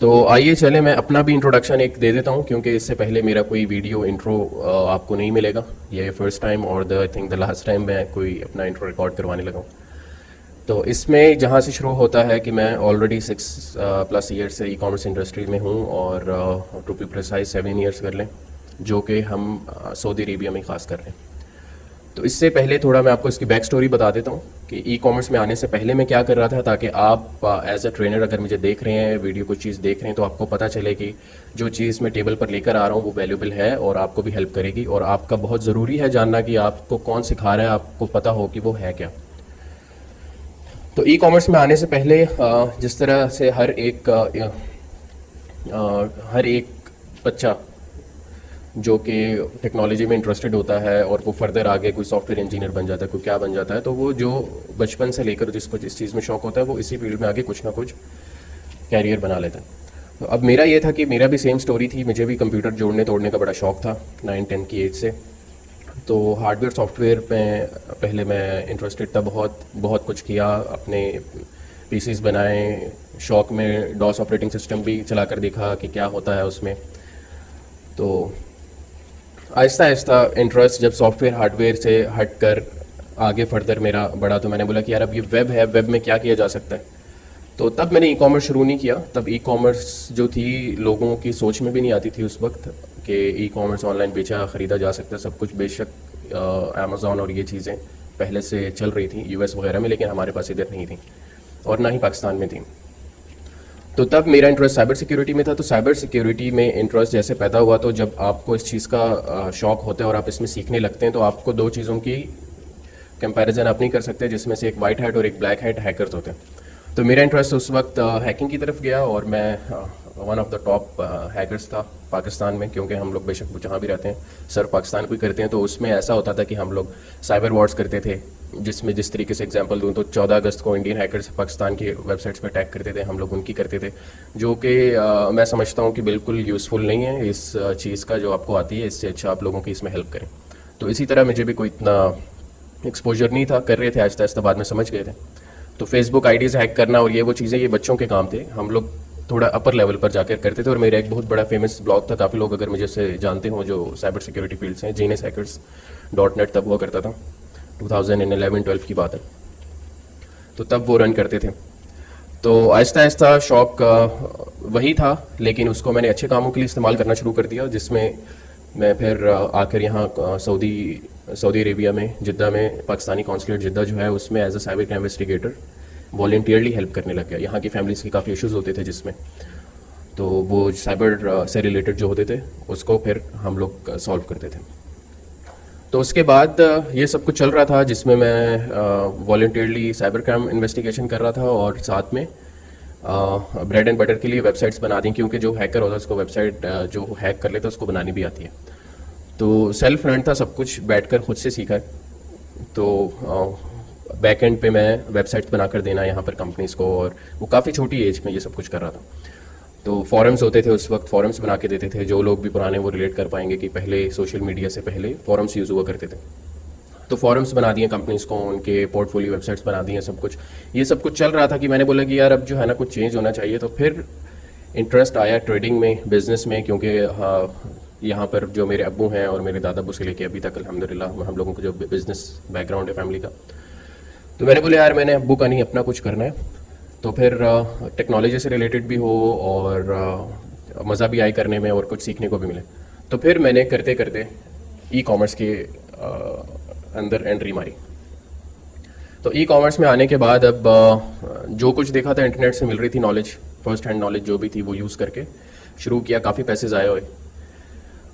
तो आइए चले, मैं अपना भी इंट्रोडक्शन एक दे देता हूँ, क्योंकि इससे पहले मेरा कोई वीडियो इंट्रो आपको नहीं मिलेगा। ये फर्स्ट टाइम और the I think the last time मैं कोई अपना इंट्रो रिकॉर्ड करवाने लगा हूँ। तो इसमें जहाँ से शुरू होता है कि मैं ऑलरेडी 6+ ईयर से ई कॉमर्स इंडस्ट्री में हूँ, और टू बी प्रिसाइज 7 ईयर्स कर लें, जो कि हम सऊदी अरेबिया में ख़ास कर रहे हैं। तो इससे पहले थोड़ा मैं आपको इसकी बैक स्टोरी बता देता हूँ कि ई कॉमर्स में आने से पहले मैं क्या कर रहा था, ताकि आप एज अ ट्रेनर अगर मुझे देख रहे हैं, वीडियो कोई चीज़ देख रहे हैं, तो आपको पता चले कि जो चीज़ मैं टेबल पर लेकर आ रहा हूँ वो वैल्यूबल है और आपको भी हेल्प करेगी। और आपका बहुत ज़रूरी है जानना कि आपको कौन सिखा रहा है, आपको पता हो कि वो है क्या। तो ई कॉमर्स में आने से पहले जिस तरह से हर एक बच्चा जो कि टेक्नोलॉजी में इंटरेस्टेड होता है और वो फर्दर आगे कोई सॉफ्टवेयर इंजीनियर बन जाता है, कोई क्या बन जाता है, तो वो जो बचपन से लेकर जिसको जिस चीज़ में शौक होता है वो इसी फील्ड में आगे कुछ ना कुछ कैरियर बना लेता है। तो अब मेरा ये था कि मेरा भी सेम स्टोरी थी, मुझे भी कंप्यूटर जोड़ने तोड़ने का बड़ा शौक था 9-10 की एज से। तो हार्डवेयर सॉफ्टवेयर में पहले मैं इंटरेस्टेड था, बहुत बहुत कुछ किया, अपने पीसीज बनाए, शौक में डॉस ऑपरेटिंग सिस्टम भी चला कर देखा कि क्या होता है उसमें। तो आहिस्ता आहिस्ता इंटरेस्ट जब सॉफ्टवेयर हार्डवेयर से हट कर आगे फर्दर मेरा बढ़ा, तो मैंने बोला कि यार अब ये वेब है, वेब में क्या किया जा सकता है। तो तब मैंने ई कॉमर्स शुरू नहीं किया। तब ई कॉमर्स जो थी लोगों की सोच में भी नहीं आती थी उस वक्त कि ई कॉमर्स ऑनलाइन बेचा ख़रीदा जा सकता है सब कुछ। बेशक अमेज़ॉन और ये चीज़ें पहले से चल रही थी यूएस वगैरह में, लेकिन हमारे पास इधर नहीं थी और ना ही पाकिस्तान में थी। तो तब मेरा इंटरेस्ट साइबर सिक्योरिटी में था। तो साइबर सिक्योरिटी में इंटरेस्ट जैसे पैदा हुआ, तो जब आपको इस चीज़ का शौक होता है और आप इसमें सीखने लगते हैं, तो आपको दो चीज़ों की कंपैरिजन आप नहीं कर सकते, जिसमें से एक वाइट हैट और एक ब्लैक हैट हैकर्स होते हैं। तो मेरा इंटरेस्ट उस वक्त हैकिंग की तरफ गया और मैं one of the top hackers था पाकिस्तान में, क्योंकि हम लोग बेशक जहाँ भी रहते हैं सर पाकिस्तान को ही करते हैं। तो उसमें ऐसा होता था कि हम लोग साइबर वॉर्स करते थे, जिसमें जिस तरीके से एग्जांपल दूं तो 14 अगस्त को इंडियन हैकर्स पाकिस्तान के वेबसाइट्स पर अटैक करते थे, हम लोग उनकी करते थे, जो कि मैं समझता हूँ कि बिल्कुल यूज़फुल नहीं है इस चीज़ का जो आपको आती है। इससे अच्छा आप लोगों की इसमें हेल्प करें। तो इसी तरह मुझे भी कोई इतना एक्सपोजर नहीं था, कर रहे थे, आहिस्ता आहिस्ता बाद में समझ गए थे। तो फेसबुक आईडीज़ हैक करना और ये वो चीज़ें, ये बच्चों के काम थे, हम लोग थोड़ा अपर लेवल पर जाकर करते थे। और मेरा एक बहुत बड़ा फेमस ब्लॉग था, काफ़ी लोग अगर मुझे से जानते हो जो साइबर सिक्योरिटी फील्ड से हैं, geniushhackers.net तब हुआ करता था, 2011-12 की बात है। तो तब वो रन करते थे। तो आहिस्ता आहिस्ता शौक वही था, लेकिन उसको मैंने अच्छे कामों के लिए इस्तेमाल करना शुरू कर दिया, जिसमें मैं फिर आकर यहाँ सऊदी अरेबिया में जिद्दा में पाकिस्तानी कॉन्सुलेट जिद्दा जो है उसमें as a cyber crime investigator voluntarily help करने लग गया। यहाँ की फैमिलीज़ के काफ़ी इश्यूज़ होते थे जिसमें, तो वो साइबर से रिलेटेड जो होते थे उसको फिर हम लोग सॉल्व करते थे। तो उसके बाद ये सब कुछ चल रहा था, जिसमें मैं वॉलंटियरली साइबर क्राइम इन्वेस्टिगेशन कर रहा था और साथ में ब्रेड एंड बटर के लिए वेबसाइट्स बना दी, क्योंकि जो हैकर होता है उसको वेबसाइट जो हैक कर लेता है उसको बनानी भी आती है। तो सेल्फ लर्न था सब कुछ, बैठकर खुद से सीखा है। तो बैक एंड पे मैं वेबसाइट्स बनाकर देना यहाँ पर कंपनीज़ को, और वो काफ़ी छोटी एज में ये सब कुछ कर रहा था। तो फॉरम्स होते थे उस वक्त, फॉरम्स बना के देते थे। जो लोग भी पुराने वो रिलेट कर पाएंगे कि पहले सोशल मीडिया से पहले फॉरम्स यूज़ हुआ करते थे। तो फॉरम्स बना दिए कंपनीज़ को, उनके पोर्टफोलियो वेबसाइट्स बना दिए, सब कुछ ये सब कुछ चल रहा था कि मैंने बोला कि यार अब जो है ना कुछ चेंज होना चाहिए। तो फिर इंटरेस्ट आया ट्रेडिंग में, बिज़नेस में, क्योंकि यहाँ पर जो मेरे अब्बू हैं और मेरे दादा अब्बू से लेके अभी तक अल्हम्दुलिल्लाह हम लोगों को जो बिज़नेस बैकग्राउंड है फैमिली का, तो मैंने बोला यार मैंने अब्बू का नहीं अपना कुछ करना है। तो फिर टेक्नोलॉजी से रिलेटेड भी हो और मज़ा भी आए करने में और कुछ सीखने को भी मिले। तो फिर मैंने करते करते ई कॉमर्स के अंदर एंट्री मारी। तो ई कॉमर्स में आने के बाद अब जो कुछ देखा था इंटरनेट से मिल रही थी नॉलेज, फर्स्ट हैंड नॉलेज जो भी थी वो यूज़ करके शुरू किया। काफ़ी पैसे ज़ाया हुए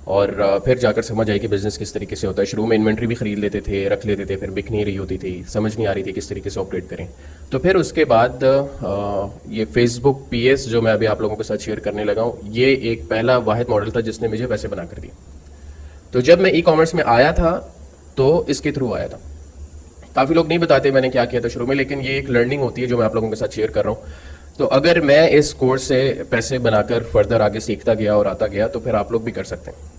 और फिर जाकर समझ आई कि बिज़नेस किस तरीके से होता है। शुरू में इन्वेंट्री भी ख़रीद लेते थे, रख लेते थे, फिर बिक नहीं रही होती थी, समझ नहीं आ रही थी किस तरीके से ऑपरेट करें। तो फिर उसके बाद ये फेसबुक पीएस जो मैं अभी आप लोगों के साथ शेयर करने लगा हूँ, ये एक पहला वाहिद मॉडल था जिसने मुझे पैसे बना कर दिए। तो जब मैं ई कॉमर्स में आया था तो इसके थ्रू आया था। काफ़ी लोग नहीं बताते मैंने क्या किया था शुरू में, लेकिन ये एक लर्निंग होती है जो मैं आप लोगों के साथ शेयर कर रहा हूँ। तो अगर मैं इस कोर्स से पैसे बनाकर फर्दर आगे सीखता गया और आता गया, तो फिर आप लोग भी कर सकते हैं।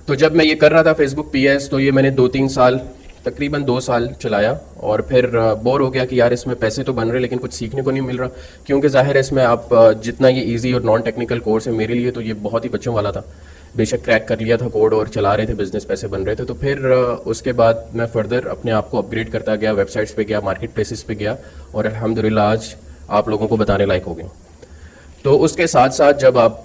तो जब मैं ये कर रहा था फेसबुक पीएस, तो ये मैंने 2-3 साल तकरीबन 2 साल चलाया और फिर बोर हो गया कि यार इसमें पैसे तो बन रहे लेकिन कुछ सीखने को नहीं मिल रहा, क्योंकि जाहिर है इसमें आप जितना ये इजी और नॉन टेक्निकल कोर्स है मेरे लिए तो ये बहुत ही बच्चों वाला था। बेशक क्रैक कर लिया था कोड और चला रहे थे बिजनेस, पैसे बन रहे थे। तो फिर उसके बाद मैं फर्दर अपने आप को अपग्रेड करता गया, वेबसाइट्स पे गया, मार्केट प्लेसेस पे गया और अल्हम्दुलिल्लाह आज आप लोगों को बताने लायक हो गया। तो उसके साथ साथ जब आप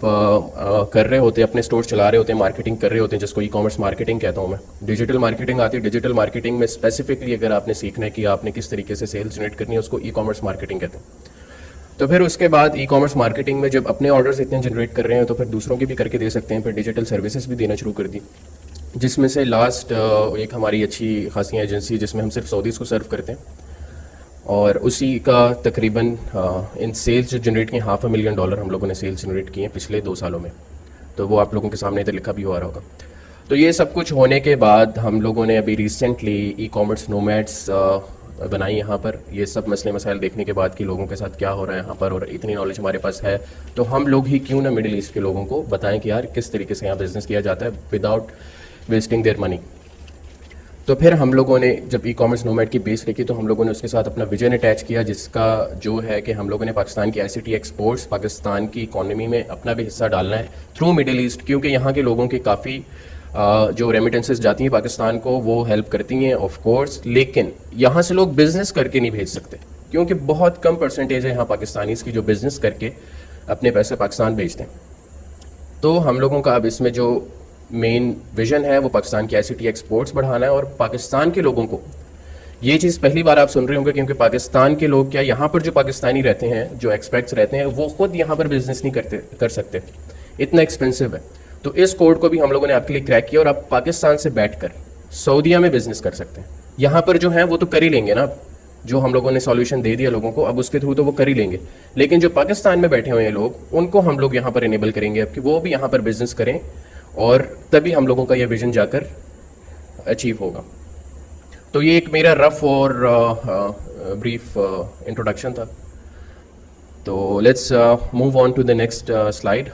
कर रहे होते, अपने स्टोर चला रहे होते हैं, मार्केटिंग कर रहे होते हैं, जिसको ई कॉमर्स मार्केटिंग कहता हूँ मैं, डिजिटल मार्केटिंग आती है। डिजिटल मार्केटिंग में स्पेसिफिकली अगर आपने सीखना है कि आपने किस तरीके से सेल्स जनरेट करनी है, उसको ई कॉमर्स मार्केटिंग कहते हैं। तो फिर उसके बाद ई कॉमर्स मार्केटिंग में जब अपने ऑर्डर्स इतने जनरेट कर रहे हैं तो फिर दूसरों की भी करके दे सकते हैं। फिर डिजिटल सर्विसेज भी देना शुरू कर दी, जिसमें से लास्ट एक हमारी अच्छी खासी एजेंसी जिसमें हम सिर्फ सऊदीज़ को सर्व करते हैं और उसी का तकरीबन इन सेल्स जो जनरेट किए $500,000 हम लोगों ने सेल्स जनरेट किए हैं पिछले 2 सालों में। तो वो आप लोगों के सामने तो लिखा भी हुआ रहा होगा। तो ये सब कुछ होने के बाद हम लोगों ने अभी रिसेंटली ई कॉमर्स नोमैड्स बनाई यहाँ पर। ये सब मसले मसाइल देखने के बाद कि लोगों के साथ क्या हो रहा है यहाँ पर और इतनी नॉलेज हमारे पास है तो हम लोग ही क्यों ना मिडिल ईस्ट के लोगों को बताएं कि यार किस तरीके से यहाँ बिजनेस किया जाता है विदाउट वेस्टिंग देयर मनी। तो फिर हम लोगों ने जब ई कॉमर्स नोमैड की बेस रखी तो हम लोगों ने उसके साथ अपना विजन अटैच किया, जिसका जो है कि हम लोगों ने पाकिस्तान की ICT एक्सपोर्ट्स, पाकिस्तान की इकोनॉमी में अपना भी हिस्सा डालना है थ्रू मिडिल ईस्ट, क्योंकि यहाँ के लोगों की काफ़ी जो रेमिटेंसेस जाती हैं पाकिस्तान को वो हेल्प करती हैं ऑफ कोर्स, लेकिन यहाँ से लोग बिजनेस करके नहीं भेज सकते क्योंकि बहुत कम परसेंटेज है यहाँ पाकिस्तानीज़ की जो बिजनेस करके अपने पैसे पाकिस्तान भेजते हैं। तो हम लोगों का अब इसमें जो मेन विजन है वो पाकिस्तान की ICT एक्सपोर्ट्स बढ़ाना है और पाकिस्तान के लोगों को ये चीज़ पहली बार आप सुन रहे होंगे, क्योंकि पाकिस्तान के लोग क्या यहाँ पर जो पाकिस्तानी रहते हैं, जो एक्सपेक्ट्स रहते हैं, वो खुद यहाँ पर बिजनेस नहीं कर सकते, इतना एक्सपेंसिव है। तो इस कोड को भी हम लोगों ने आपके लिए क्रैक किया और आप पाकिस्तान से बैठकर सऊदीया में बिजनेस कर सकते हैं। यहाँ पर जो है वो तो कर ही लेंगे ना, जो हम लोगों ने सॉल्यूशन दे दिया लोगों को, अब उसके थ्रू तो वो कर ही लेंगे, लेकिन जो पाकिस्तान में बैठे हुए हैं लोग उनको हम लोग यहाँ पर इनेबल करेंगे अब कि वो भी यहाँ पर बिजनेस करें और तभी हम लोगों का ये विजन जाकर अचीव होगा। तो ये एक मेरा रफ और ब्रीफ इंट्रोडक्शन था। तो let's move on to the next slide.